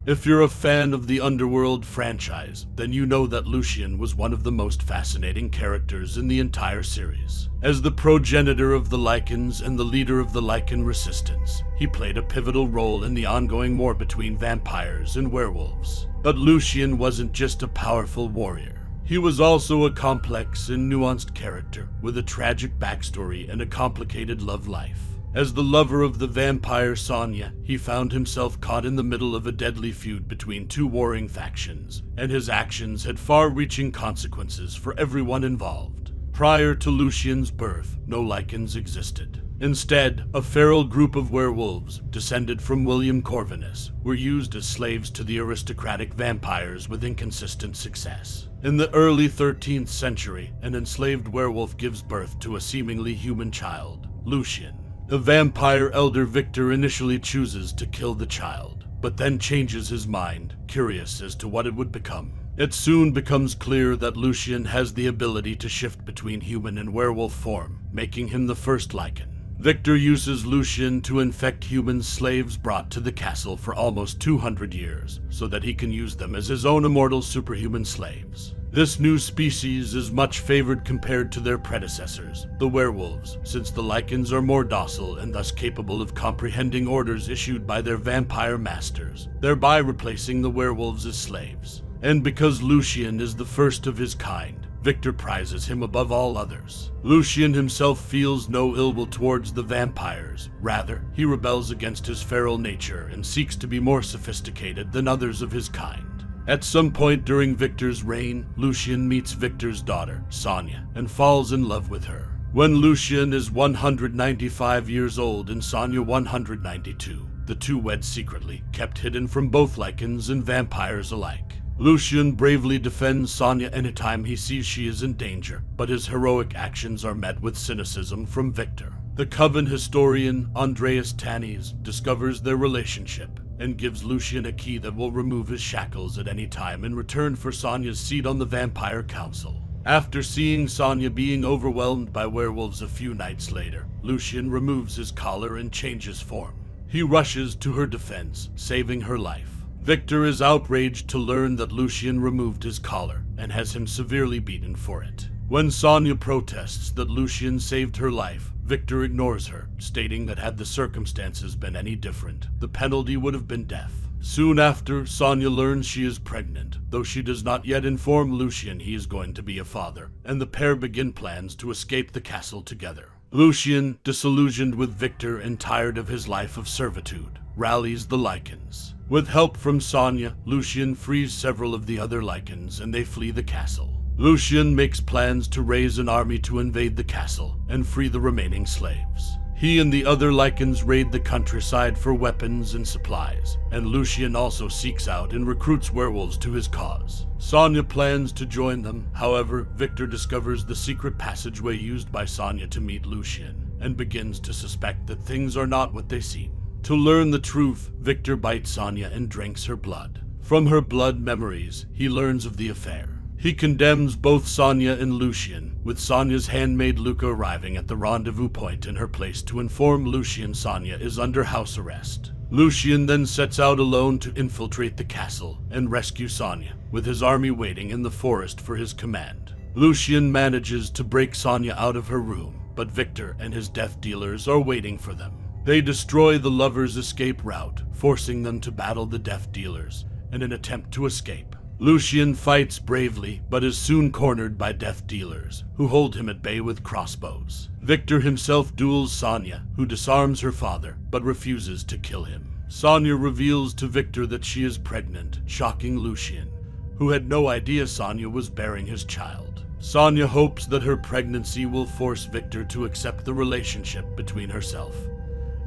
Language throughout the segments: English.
If you're a fan of the Underworld franchise, then you know that Lucian was one of the most fascinating characters in the entire series. As the progenitor of the Lycans and the leader of the Lycan resistance, he played a pivotal role in the ongoing war between vampires and werewolves. But Lucian wasn't just a powerful warrior. He was also a complex and nuanced character with a tragic backstory and a complicated love life. As the lover of the vampire Sonja, he found himself caught in the middle of a deadly feud between two warring factions, and his actions had far-reaching consequences for everyone involved. Prior to Lucian's birth, no Lycans existed. Instead, a feral group of werewolves, descended from William Corvinus, were used as slaves to the aristocratic vampires with inconsistent success. In the early 13th century, an enslaved werewolf gives birth to a seemingly human child, Lucian. The vampire elder Viktor initially chooses to kill the child, but then changes his mind, curious as to what it would become. It soon becomes clear that Lucian has the ability to shift between human and werewolf form, making him the first Lycan. Viktor uses Lucian to infect human slaves brought to the castle for almost 200 years, so that he can use them as his own immortal superhuman slaves. This new species is much favored compared to their predecessors, the werewolves, since the Lycans are more docile and thus capable of comprehending orders issued by their vampire masters, thereby replacing the werewolves as slaves. And because Lucian is the first of his kind, Viktor prizes him above all others. Lucian himself feels no ill will towards the vampires. Rather, he rebels against his feral nature and seeks to be more sophisticated than others of his kind. At some point during Viktor's reign, Lucian meets Viktor's daughter, Sonja, and falls in love with her. When Lucian is 195 years old and Sonja 192, the two wed secretly, kept hidden from both Lycans and vampires alike. Lucian bravely defends Sonja anytime he sees she is in danger, but his heroic actions are met with cynicism from Viktor. The Coven historian Andreas Tanis discovers their relationship and gives Lucian a key that will remove his shackles at any time in return for Sonja's seat on the Vampire Council. After seeing Sonja being overwhelmed by werewolves a few nights later, Lucian removes his collar and changes form. He rushes to her defense, saving her life. Viktor is outraged to learn that Lucian removed his collar and has him severely beaten for it. When Sonja protests that Lucian saved her life, Viktor ignores her, stating that had the circumstances been any different, the penalty would have been death. Soon after, Sonja learns she is pregnant, though she does not yet inform Lucian he is going to be a father, and the pair begin plans to escape the castle together. Lucian, disillusioned with Viktor and tired of his life of servitude, rallies the Lycans. With help from Sonja, Lucian frees several of the other Lycans and they flee the castle. Lucian makes plans to raise an army to invade the castle and free the remaining slaves. He and the other Lycans raid the countryside for weapons and supplies, and Lucian also seeks out and recruits werewolves to his cause. Sonja plans to join them, however, Viktor discovers the secret passageway used by Sonja to meet Lucian, and begins to suspect that things are not what they seem. To learn the truth, Viktor bites Sonja and drinks her blood. From her blood memories, he learns of the affair. He condemns both Sonja and Lucian, with Sonja's handmaid Luca arriving at the rendezvous point in her place to inform Lucian Sonja is under house arrest. Lucian then sets out alone to infiltrate the castle and rescue Sonja, with his army waiting in the forest for his command. Lucian manages to break Sonja out of her room, but Viktor and his death dealers are waiting for them. They destroy the lovers' escape route, forcing them to battle the death dealers in an attempt to escape. Lucian fights bravely, but is soon cornered by death dealers, who hold him at bay with crossbows. Viktor himself duels Sonja, who disarms her father, but refuses to kill him. Sonja reveals to Viktor that she is pregnant, shocking Lucian, who had no idea Sonja was bearing his child. Sonja hopes that her pregnancy will force Viktor to accept the relationship between herself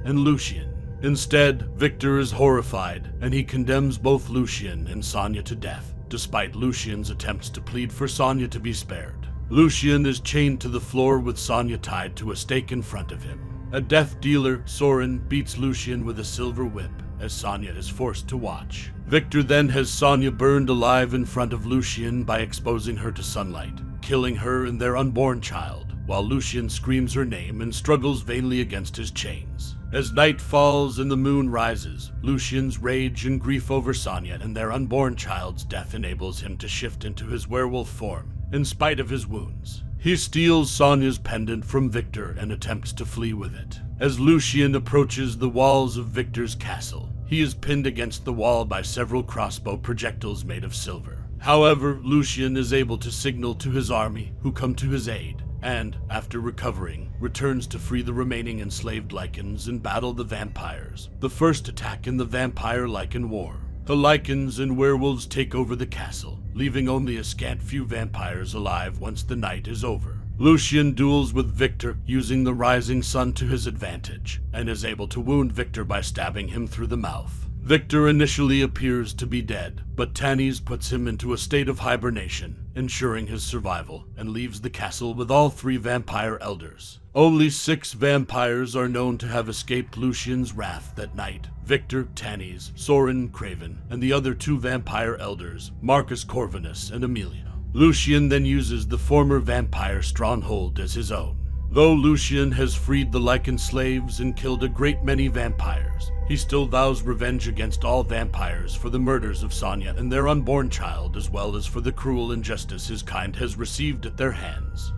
and Lucian. Instead, Viktor is horrified, and he condemns both Lucian and Sonja to death, despite Lucian's attempts to plead for Sonja to be spared. Lucian is chained to the floor with Sonja tied to a stake in front of him. A death dealer, Soren, beats Lucian with a silver whip, as Sonja is forced to watch. Viktor then has Sonja burned alive in front of Lucian by exposing her to sunlight, killing her and their unborn child, while Lucian screams her name and struggles vainly against his chains. As night falls and the moon rises, Lucian's rage and grief over Sonja and their unborn child's death enables him to shift into his werewolf form, in spite of his wounds. He steals Sonja's pendant from Viktor and attempts to flee with it. As Lucian approaches the walls of Viktor's castle, he is pinned against the wall by several crossbow projectiles made of silver. However, Lucian is able to signal to his army, who come to his aid, and, after recovering, returns to free the remaining enslaved Lycans and battle the vampires, the first attack in the Vampire-Lycan War. The Lycans and werewolves take over the castle, leaving only a scant few vampires alive once the night is over. Lucian duels with Viktor using the rising sun to his advantage, and is able to wound Viktor by stabbing him through the mouth. Viktor initially appears to be dead, but Tanis puts him into a state of hibernation, ensuring his survival, and leaves the castle with all 3 vampire elders. Only 6 vampires are known to have escaped Lucian's wrath that night: Viktor, Tanis, Soren, Craven, and the other 2 vampire elders, Marcus Corvinus and Amelia. Lucian then uses the former vampire stronghold as his own. Though Lucian has freed the Lycan slaves and killed a great many vampires, he still vows revenge against all vampires for the murders of Sonja and their unborn child, as well as for the cruel injustice his kind has received at their hands.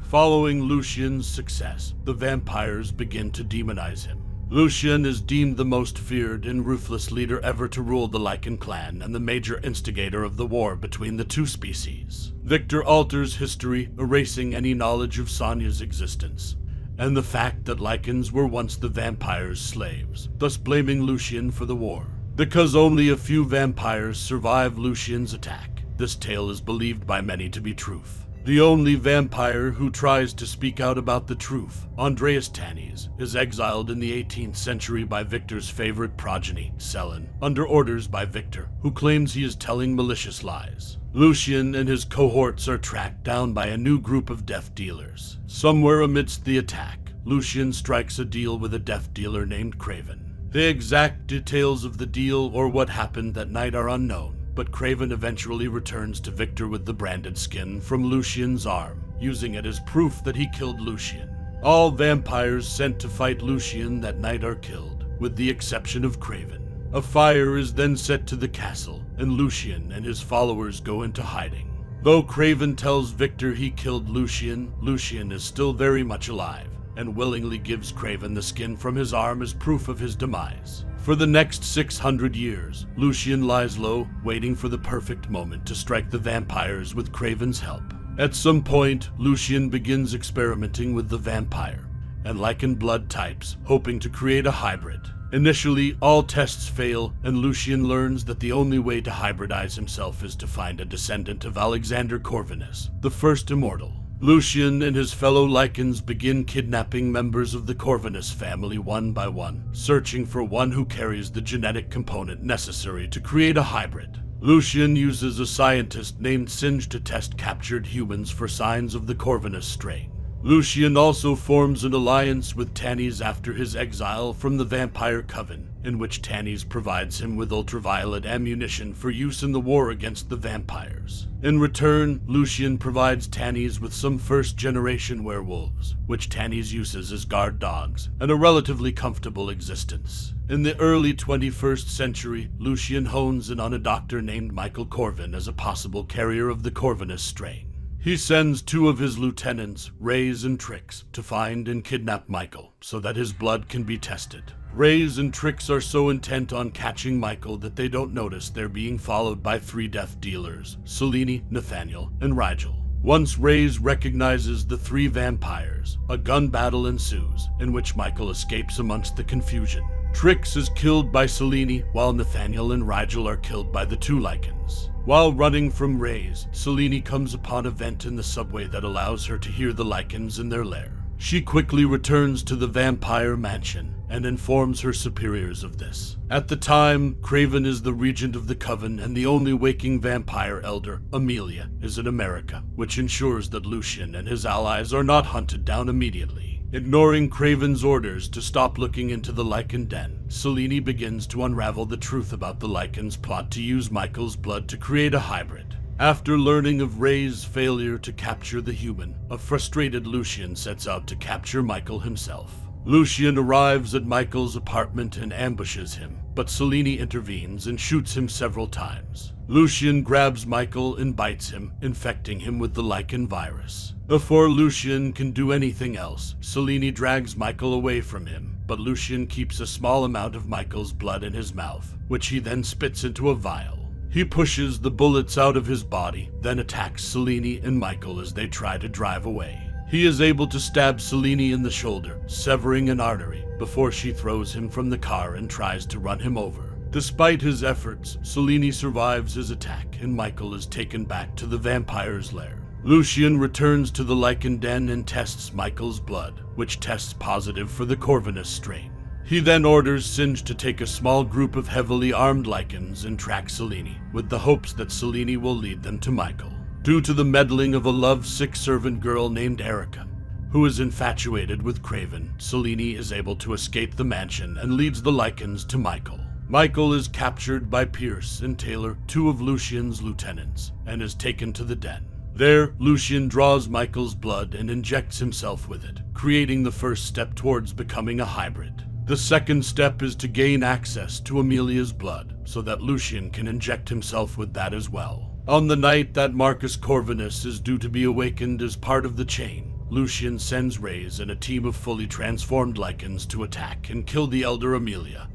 Following Lucian's success, the vampires begin to demonize him. Lucian is deemed the most feared and ruthless leader ever to rule the Lycan clan and the major instigator of the war between the 2 species. Viktor alters history, erasing any knowledge of Sonja's existence, and the fact that Lycans were once the vampires' slaves, thus blaming Lucian for the war. Because only a few vampires survive Lucian's attack, this tale is believed by many to be truth. The only vampire who tries to speak out about the truth, Andreas Tanis, is exiled in the 18th century by Viktor's favorite progeny, Selen, under orders by Viktor, who claims he is telling malicious lies. Lucian and his cohorts are tracked down by a new group of death dealers. Somewhere amidst the attack, Lucian strikes a deal with a death dealer named Craven. The exact details of the deal or what happened that night are unknown, but Craven eventually returns to Viktor with the branded skin from Lucian's arm, using it as proof that he killed Lucian. All vampires sent to fight Lucian that night are killed, with the exception of Craven. A fire is then set to the castle, and Lucian and his followers go into hiding. Though Craven tells Viktor he killed Lucian, Lucian is still very much alive, and willingly gives Craven the skin from his arm as proof of his demise. For the next 600 years, Lucian lies low, waiting for the perfect moment to strike the vampires with Craven's help. At some point, Lucian begins experimenting with the vampire and Lycan blood types, hoping to create a hybrid. Initially, all tests fail, and Lucian learns that the only way to hybridize himself is to find a descendant of Alexander Corvinus, the first immortal. Lucian and his fellow Lycans begin kidnapping members of the Corvinus family one by one, searching for one who carries the genetic component necessary to create a hybrid. Lucian uses a scientist named Sonja to test captured humans for signs of the Corvinus strain. Lucian also forms an alliance with Tanis after his exile from the Vampire Coven, in which Tanis provides him with ultraviolet ammunition for use in the war against the vampires. In return, Lucian provides Tanis with some first-generation werewolves, which Tanis uses as guard dogs, and a relatively comfortable existence. In the early 21st century, Lucian hones in on a doctor named Michael Corvin as a possible carrier of the Corvinus strain. He sends 2 of his lieutenants, Rays and Trix, to find and kidnap Michael so that his blood can be tested. Rays and Trix are so intent on catching Michael that they don't notice they're being followed by 3 death dealers, Selene, Nathaniel, and Rigel. Once Rays recognizes the 3 vampires, a gun battle ensues, in which Michael escapes amongst the confusion. Trix is killed by Selene, while Nathaniel and Rigel are killed by the 2 Lycans. While running from Rays, Selene comes upon a vent in the subway that allows her to hear the Lycans in their lair. She quickly returns to the vampire mansion and informs her superiors of this. At the time, Craven is the regent of the coven, and the only waking vampire elder, Amelia, is in America, which ensures that Lucian and his allies are not hunted down immediately. Ignoring Craven's orders to stop looking into the Lycan den, Selene begins to unravel the truth about the Lycans' plot to use Michael's blood to create a hybrid. After learning of Ray's failure to capture the human, a frustrated Lucian sets out to capture Michael himself. Lucian arrives at Michael's apartment and ambushes him, but Selene intervenes and shoots him several times. Lucian grabs Michael and bites him, infecting him with the Lycan virus. Before Lucian can do anything else, Selene drags Michael away from him, but Lucian keeps a small amount of Michael's blood in his mouth, which he then spits into a vial. He pushes the bullets out of his body, then attacks Selene and Michael as they try to drive away. He is able to stab Selene in the shoulder, severing an artery, before she throws him from the car and tries to run him over. Despite his efforts, Selene survives his attack, and Michael is taken back to the vampire's lair. Lucian returns to the Lycan den and tests Michael's blood, which tests positive for the Corvinus strain. He then orders Singe to take a small group of heavily armed Lycans and track Selene, with the hopes that Selene will lead them to Michael. Due to the meddling of a love-sick servant girl named Erica, who is infatuated with Corvin, Selene is able to escape the mansion and leads the Lycans to Michael. Michael is captured by Pierce and Taylor, two of Lucian's lieutenants, and is taken to the den. There, Lucian draws Michael's blood and injects himself with it, creating the first step towards becoming a hybrid. The second step is to gain access to Amelia's blood, so that Lucian can inject himself with that as well. On the night that Marcus Corvinus is due to be awakened as part of the chain, Lucian sends Reyes and a team of fully transformed Lycans to attack and kill the Elder Amelia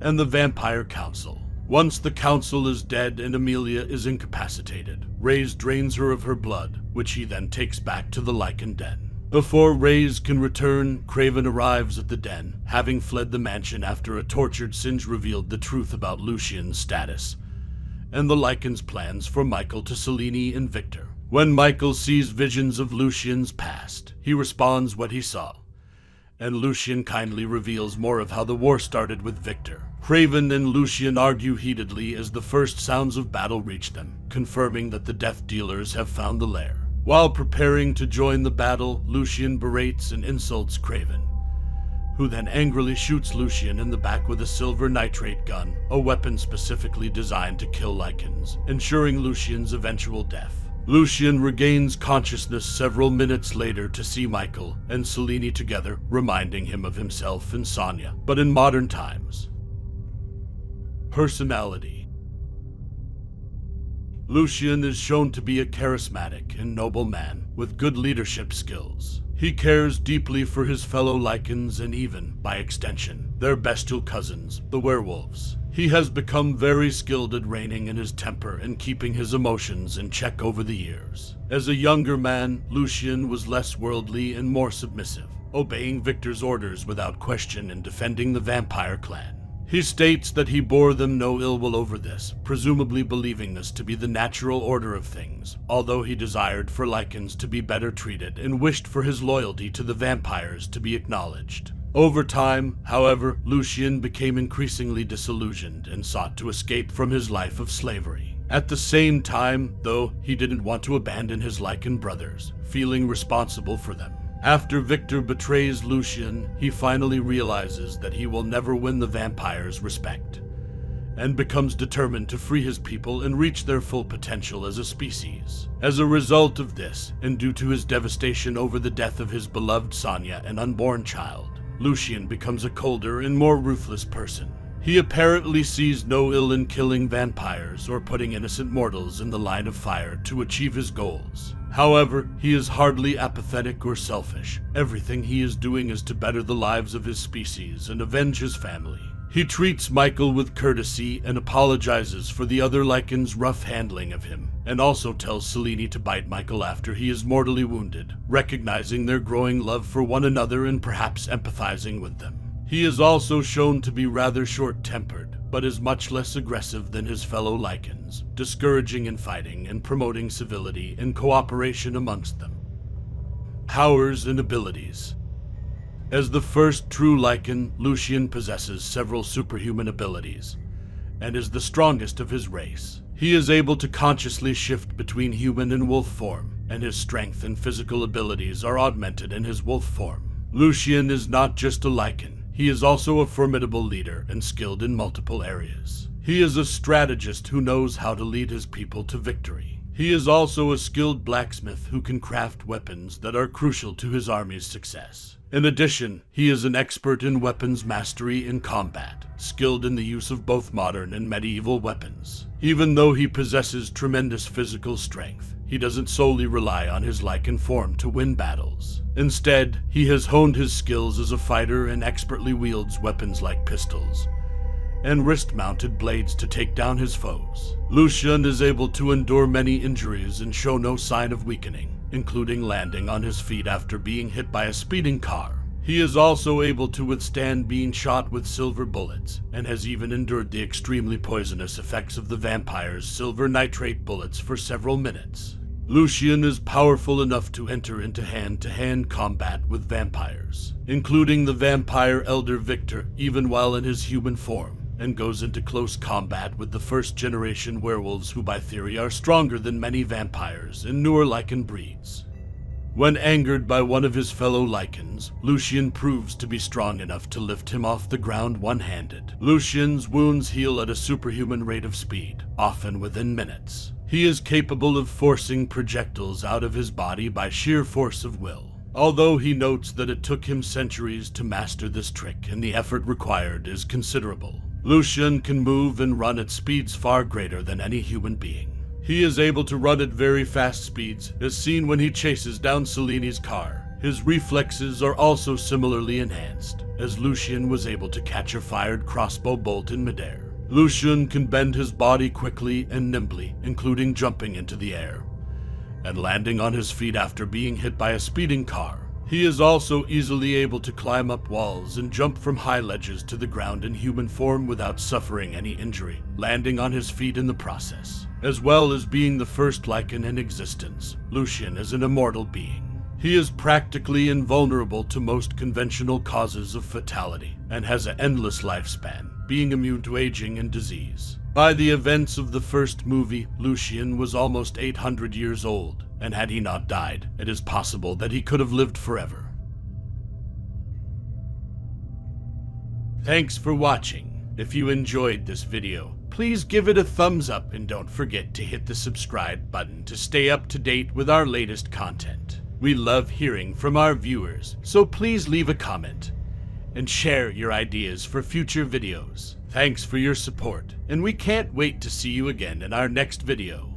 and the Vampire Council. Once the Council is dead and Amelia is incapacitated, Reyes drains her of her blood, which he then takes back to the Lycan den. Before Reyes can return, Corvin arrives at the den, having fled the mansion after a tortured Singe revealed the truth about Lucian's status and the Lycan's plans for Michael to Selene and Viktor. When Michael sees visions of Lucian's past, he responds what he saw, and Lucian kindly reveals more of how the war started with Viktor. Corvin and Lucian argue heatedly as the first sounds of battle reach them, confirming that the Death Dealers have found the lair. While preparing to join the battle, Lucian berates and insults Corvin, who then angrily shoots Lucian in the back with a silver nitrate gun, a weapon specifically designed to kill Lycans, ensuring Lucian's eventual death. Lucian regains consciousness several minutes later to see Michael and Selene together, reminding him of himself and Sonja, but in modern times. Personality. Lucian is shown to be a charismatic and noble man with good leadership skills. He cares deeply for his fellow Lycans and even, by extension, their bestial cousins, the werewolves. He has become very skilled at reining in his temper and keeping his emotions in check over the years. As a younger man, Lucian was less worldly and more submissive, obeying Viktor's orders without question and defending the vampire clan. He states that he bore them no ill will over this, presumably believing this to be the natural order of things, although he desired for Lycans to be better treated and wished for his loyalty to the vampires to be acknowledged. Over time, however, Lucian became increasingly disillusioned and sought to escape from his life of slavery. At the same time, though, he didn't want to abandon his Lycan brothers, feeling responsible for them. After Viktor betrays Lucian, he finally realizes that he will never win the vampires' respect, and becomes determined to free his people and reach their full potential as a species. As a result of this, and due to his devastation over the death of his beloved Sonja and unborn child, Lucian becomes a colder and more ruthless person. He apparently sees no ill in killing vampires or putting innocent mortals in the line of fire to achieve his goals. However, he is hardly apathetic or selfish. Everything he is doing is to better the lives of his species and avenge his family. He treats Michael with courtesy and apologizes for the other Lycans' rough handling of him, and also tells Selene to bite Michael after he is mortally wounded, recognizing their growing love for one another and perhaps empathizing with them. He is also shown to be rather short-tempered, but is much less aggressive than his fellow Lycans, discouraging infighting and promoting civility and cooperation amongst them. Powers and abilities. As the first true Lycan, Lucian possesses several superhuman abilities, and is the strongest of his race. He is able to consciously shift between human and wolf form, and his strength and physical abilities are augmented in his wolf form. Lucian is not just a Lycan. He is also a formidable leader and skilled in multiple areas. He is a strategist who knows how to lead his people to victory. He is also a skilled blacksmith who can craft weapons that are crucial to his army's success. In addition, he is an expert in weapons mastery in combat, skilled in the use of both modern and medieval weapons. Even though he possesses tremendous physical strength, he doesn't solely rely on his Lycan form to win battles. Instead, he has honed his skills as a fighter and expertly wields weapons like pistols and wrist-mounted blades to take down his foes. Lucian is able to endure many injuries and show no sign of weakening, including landing on his feet after being hit by a speeding car. He is also able to withstand being shot with silver bullets, and has even endured the extremely poisonous effects of the vampire's silver nitrate bullets for several minutes. Lucian is powerful enough to enter into hand-to-hand combat with vampires, including the vampire elder Viktor, even while in his human form, and goes into close combat with the first-generation werewolves who by theory are stronger than many vampires and newer Lycan breeds. When angered by one of his fellow Lycans, Lucian proves to be strong enough to lift him off the ground one-handed. Lucian's wounds heal at a superhuman rate of speed, often within minutes. He is capable of forcing projectiles out of his body by sheer force of will. Although he notes that it took him centuries to master this trick and the effort required is considerable, Lucian can move and run at speeds far greater than any human being. He is able to run at very fast speeds, as seen when he chases down Seleni's car. His reflexes are also similarly enhanced, as Lucian was able to catch a fired crossbow bolt in midair. Lucian can bend his body quickly and nimbly, including jumping into the air and landing on his feet after being hit by a speeding car. He is also easily able to climb up walls and jump from high ledges to the ground in human form without suffering any injury, landing on his feet in the process. As well as being the first Lycan in existence, Lucian is an immortal being. He is practically invulnerable to most conventional causes of fatality, and has an endless lifespan, being immune to aging and disease. By the events of the first movie, Lucian was almost 800 years old, and had he not died, it is possible that he could have lived forever. Thanks for watching. If you enjoyed this video, please give it a thumbs up and don't forget to hit the subscribe button to stay up to date with our latest content. We love hearing from our viewers, so please leave a comment and share your ideas for future videos. Thanks for your support, and we can't wait to see you again in our next video.